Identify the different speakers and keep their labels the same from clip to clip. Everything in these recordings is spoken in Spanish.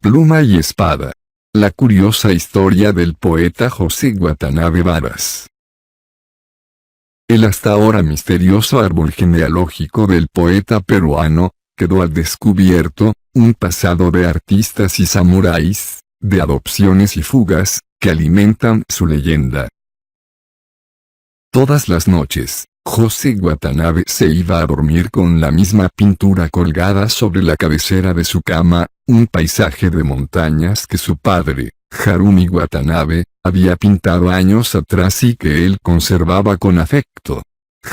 Speaker 1: pluma y espada. La curiosa historia del poeta José Watanabe Varas. El hasta ahora misterioso árbol genealógico del poeta peruano, quedó al descubierto, un pasado de artistas y samuráis, de adopciones y fugas, que alimentan su leyenda. Todas las noches, José Watanabe se iba a dormir con la misma pintura colgada sobre la cabecera de su cama, un paisaje de montañas que su padre, Harumi Watanabe, había pintado años atrás y que él conservaba con afecto.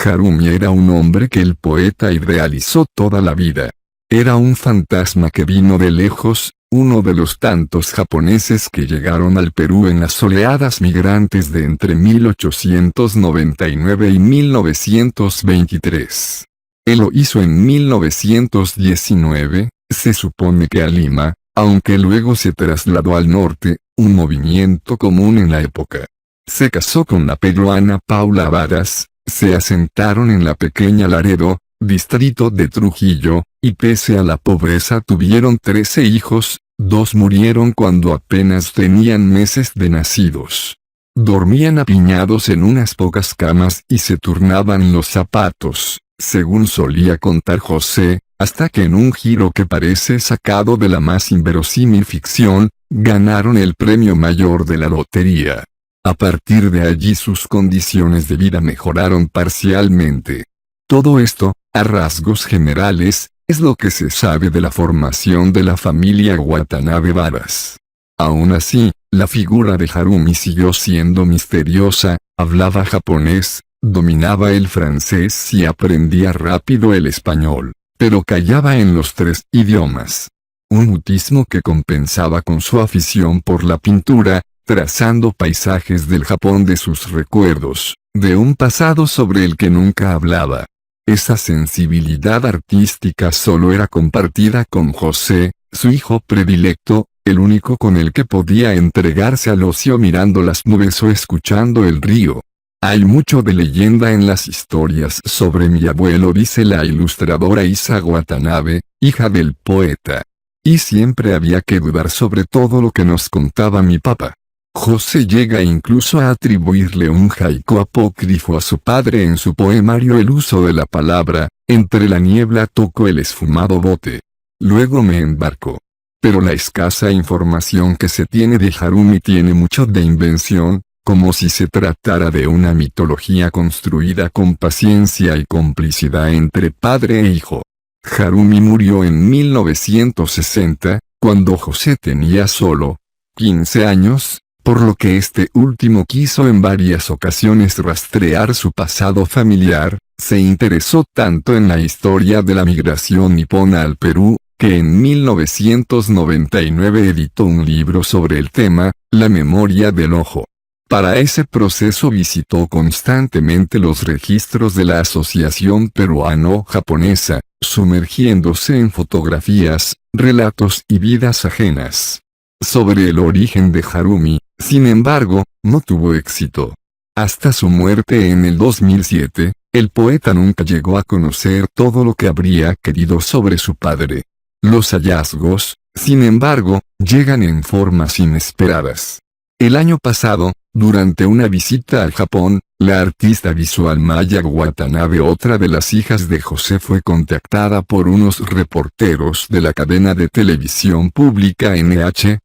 Speaker 1: Harumi era un hombre que el poeta idealizó toda la vida. Era un fantasma que vino de lejos, uno de los tantos japoneses que llegaron al Perú en las oleadas migrantes de entre 1899 y 1923. Él lo hizo en 1919, se supone que a Lima, aunque luego se trasladó al norte, un movimiento común en la época. Se casó con la peruana Paula Varas, se asentaron en la pequeña Laredo, distrito de Trujillo, y pese a la pobreza tuvieron 13 hijos, 2 murieron cuando apenas tenían meses de nacidos. Dormían apiñados en unas pocas camas y se turnaban los zapatos, según solía contar José, hasta que en un giro que parece sacado de la más inverosímil ficción, ganaron el premio mayor de la lotería. A partir de allí sus condiciones de vida mejoraron parcialmente. Todo esto, a rasgos generales, es lo que se sabe de la formación de la familia Watanabe Varas. Aún así, la figura de Harumi siguió siendo misteriosa, hablaba japonés, dominaba el francés y aprendía rápido el español, pero callaba en los 3 idiomas. Un mutismo que compensaba con su afición por la pintura, trazando paisajes del Japón de sus recuerdos, de un pasado sobre el que nunca hablaba. Esa sensibilidad artística solo era compartida con José, su hijo predilecto, el único con el que podía entregarse al ocio mirando las nubes o escuchando el río. Hay mucho de leyenda en las historias sobre mi abuelo, dice la ilustradora Isa Watanabe, hija del poeta. Y siempre había que dudar sobre todo lo que nos contaba mi papá. José llega incluso a atribuirle un haiku apócrifo a su padre en su poemario El uso de la palabra, entre la niebla tocó el esfumado bote. Luego me embarcó. Pero la escasa información que se tiene de Harumi tiene mucho de invención, como si se tratara de una mitología construida con paciencia y complicidad entre padre e hijo. Harumi murió en 1960, cuando José tenía solo 15 años, por lo que este último quiso en varias ocasiones rastrear su pasado familiar, se interesó tanto en la historia de la migración nipona al Perú, que en 1999 editó un libro sobre el tema, La memoria del ojo. Para ese proceso visitó constantemente los registros de la Asociación Peruano-Japonesa, sumergiéndose en fotografías, relatos y vidas ajenas. Sobre el origen de Harumi, sin embargo, no tuvo éxito. Hasta su muerte en el 2007, el poeta nunca llegó a conocer todo lo que habría querido sobre su padre. Los hallazgos, sin embargo, llegan en formas inesperadas. El año pasado, durante una visita al Japón, la artista visual Maya Watanabe, otra de las hijas de José, fue contactada por unos reporteros de la cadena de televisión pública NHK,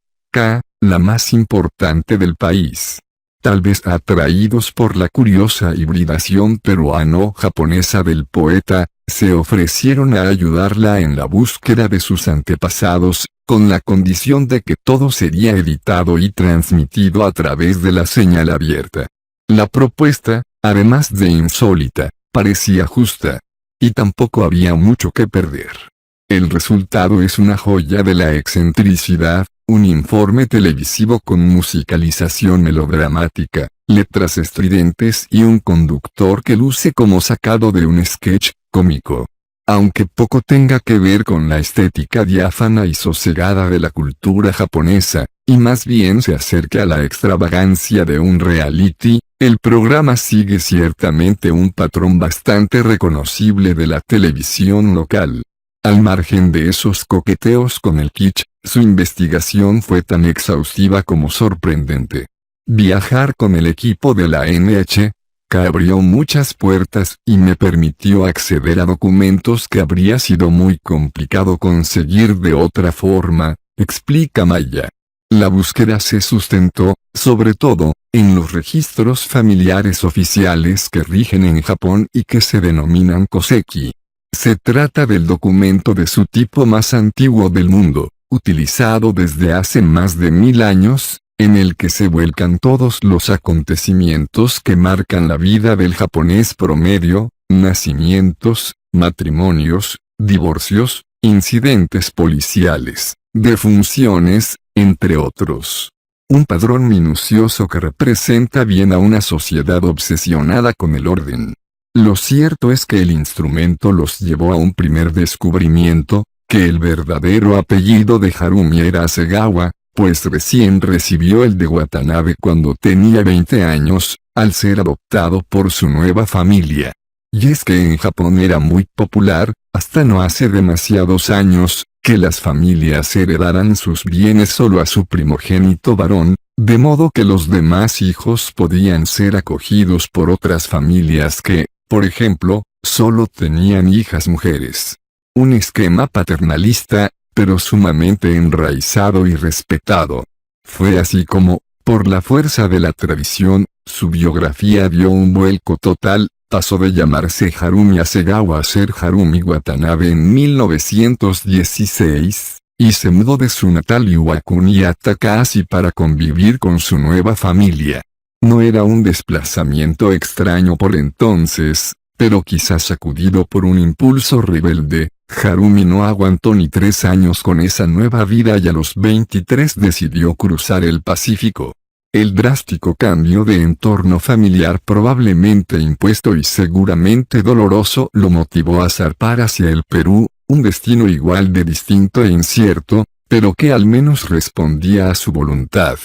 Speaker 1: la más importante del país. Tal vez atraídos por la curiosa hibridación peruano-japonesa del poeta, se ofrecieron a ayudarla en la búsqueda de sus antepasados, con la condición de que todo sería editado y transmitido a través de la señal abierta. La propuesta, además de insólita, parecía justa. Y tampoco había mucho que perder. El resultado es una joya de la excentricidad, un informe televisivo con musicalización melodramática, letras estridentes y un conductor que luce como sacado de un sketch cómico. Aunque poco tenga que ver con la estética diáfana y sosegada de la cultura japonesa, y más bien se acerca a la extravagancia de un reality, el programa sigue ciertamente un patrón bastante reconocible de la televisión local. Al margen de esos coqueteos con el kitsch, su investigación fue tan exhaustiva como sorprendente. Viajar con el equipo de la NHK abrió muchas puertas y me permitió acceder a documentos que habría sido muy complicado conseguir de otra forma, explica Maya. La búsqueda se sustentó, sobre todo, en los registros familiares oficiales que rigen en Japón y que se denominan Koseki. Se trata del documento de su tipo más antiguo del mundo, utilizado desde hace más de 1000 años, en el que se vuelcan todos los acontecimientos que marcan la vida del japonés promedio, nacimientos, matrimonios, divorcios, incidentes policiales, defunciones, entre otros. Un padrón minucioso que representa bien a una sociedad obsesionada con el orden. Lo cierto es que el instrumento los llevó a un primer descubrimiento, que el verdadero apellido de Harumi era Hasegawa, pues recién recibió el de Watanabe cuando tenía 20 años, al ser adoptado por su nueva familia. Y es que en Japón era muy popular, hasta no hace demasiados años, que las familias heredaran sus bienes solo a su primogénito varón, de modo que los demás hijos podían ser acogidos por otras familias que, por ejemplo, solo tenían hijas mujeres. Un esquema paternalista, pero sumamente enraizado y respetado. Fue así como, por la fuerza de la tradición, su biografía dio un vuelco total, pasó de llamarse Harumi Hasegawa a ser Harumi Watanabe en 1916, y se mudó de su natal Iwakuni a Takahashi para convivir con su nueva familia. No era un desplazamiento extraño por entonces, pero quizás sacudido por un impulso rebelde, Harumi no aguantó ni 3 años con esa nueva vida y a los 23 decidió cruzar el Pacífico. El drástico cambio de entorno familiar probablemente impuesto y seguramente doloroso lo motivó a zarpar hacia el Perú, un destino igual de distinto e incierto, pero que al menos respondía a su voluntad.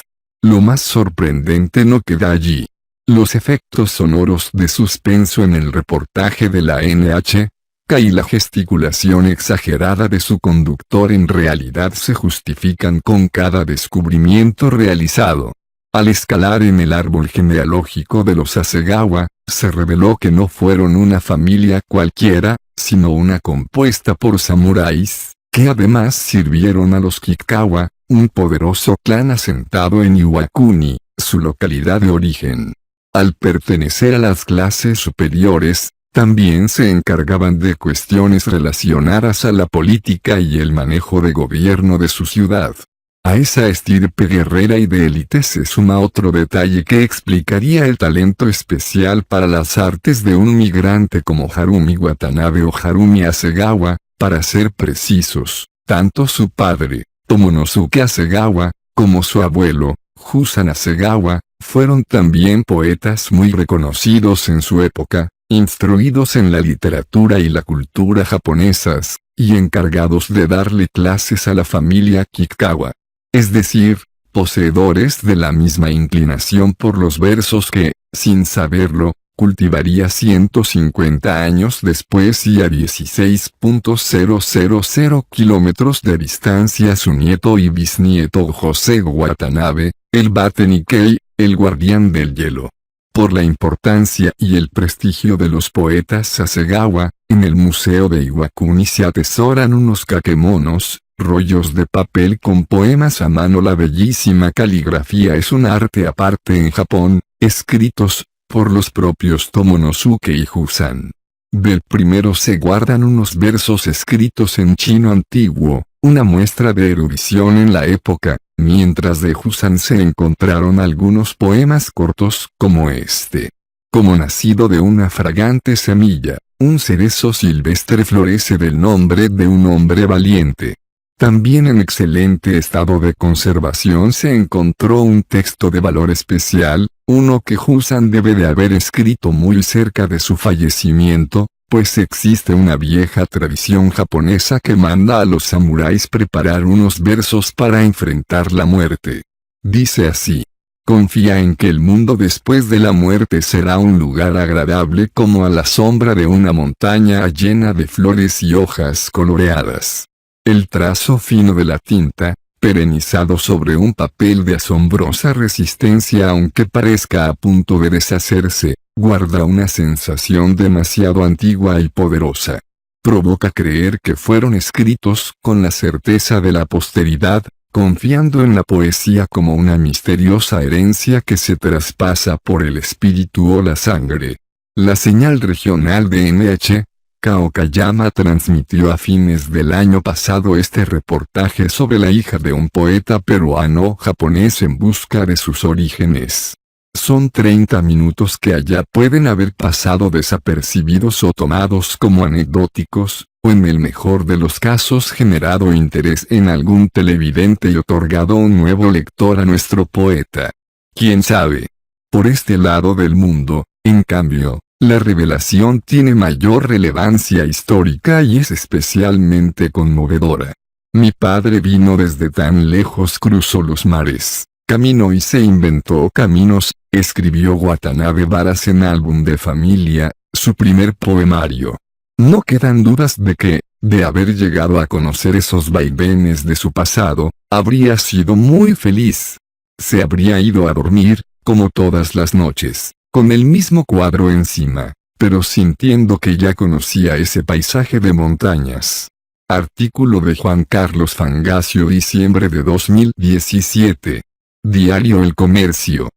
Speaker 1: Lo más sorprendente no queda allí. Los efectos sonoros de suspenso en el reportaje de la NHK y la gesticulación exagerada de su conductor en realidad se justifican con cada descubrimiento realizado. Al escalar en el árbol genealógico de los Hasegawa, se reveló que no fueron una familia cualquiera, sino una compuesta por samuráis, que además sirvieron a los Kikkawa, un poderoso clan asentado en Iwakuni, su localidad de origen. Al pertenecer a las clases superiores, también se encargaban de cuestiones relacionadas a la política y el manejo de gobierno de su ciudad. A esa estirpe guerrera y de élite se suma otro detalle que explicaría el talento especial para las artes de un migrante como Harumi Watanabe o Harumi Hasegawa, para ser precisos, tanto su padre, Tomonosuke Hasegawa, como su abuelo, Jusan Hasegawa, fueron también poetas muy reconocidos en su época, instruidos en la literatura y la cultura japonesas, y encargados de darle clases a la familia Kikkawa. Es decir, poseedores de la misma inclinación por los versos que, sin saberlo, cultivaría 150 años después y a 16.000 kilómetros de distancia su nieto y bisnieto José Watanabe, el Bate Nikkei, el guardián del hielo. Por la importancia y el prestigio de los poetas Hasegawa, en el Museo de Iwakuni se atesoran unos kakemonos, rollos de papel con poemas a mano. La bellísima caligrafía es un arte aparte en Japón, escritos por los propios Tomonosuke y Jusan. Del primero se guardan unos versos escritos en chino antiguo, una muestra de erudición en la época, mientras de Jusan se encontraron algunos poemas cortos como este. Como nacido de una fragante semilla, un cerezo silvestre florece del nombre de un hombre valiente. También en excelente estado de conservación se encontró un texto de valor especial, uno que Jusan debe de haber escrito muy cerca de su fallecimiento, pues existe una vieja tradición japonesa que manda a los samuráis preparar unos versos para enfrentar la muerte. Dice así: Confía en que el mundo después de la muerte será un lugar agradable como a la sombra de una montaña llena de flores y hojas coloreadas. El trazo fino de la tinta, perenizado sobre un papel de asombrosa resistencia aunque parezca a punto de deshacerse, guarda una sensación demasiado antigua y poderosa. Provoca creer que fueron escritos con la certeza de la posteridad, confiando en la poesía como una misteriosa herencia que se traspasa por el espíritu o la sangre. La señal regional de NH Okayama transmitió a fines del año pasado este reportaje sobre la hija de un poeta peruano-japonés en busca de sus orígenes. Son 30 minutos que allá pueden haber pasado desapercibidos o tomados como anecdóticos, o en el mejor de los casos generado interés en algún televidente y otorgado un nuevo lector a nuestro poeta. ¿Quién sabe? Por este lado del mundo, en cambio, la revelación tiene mayor relevancia histórica y es especialmente conmovedora. Mi padre vino desde tan lejos, cruzó los mares, caminó y se inventó caminos, escribió Watanabe Varas en Álbum de Familia, su primer poemario. No quedan dudas de que, de haber llegado a conocer esos vaivenes de su pasado, habría sido muy feliz. Se habría ido a dormir, como todas las noches, con el mismo cuadro encima, pero sintiendo que ya conocía ese paisaje de montañas. Artículo de Juan Carlos Fangacio, diciembre de 2017. Diario El Comercio.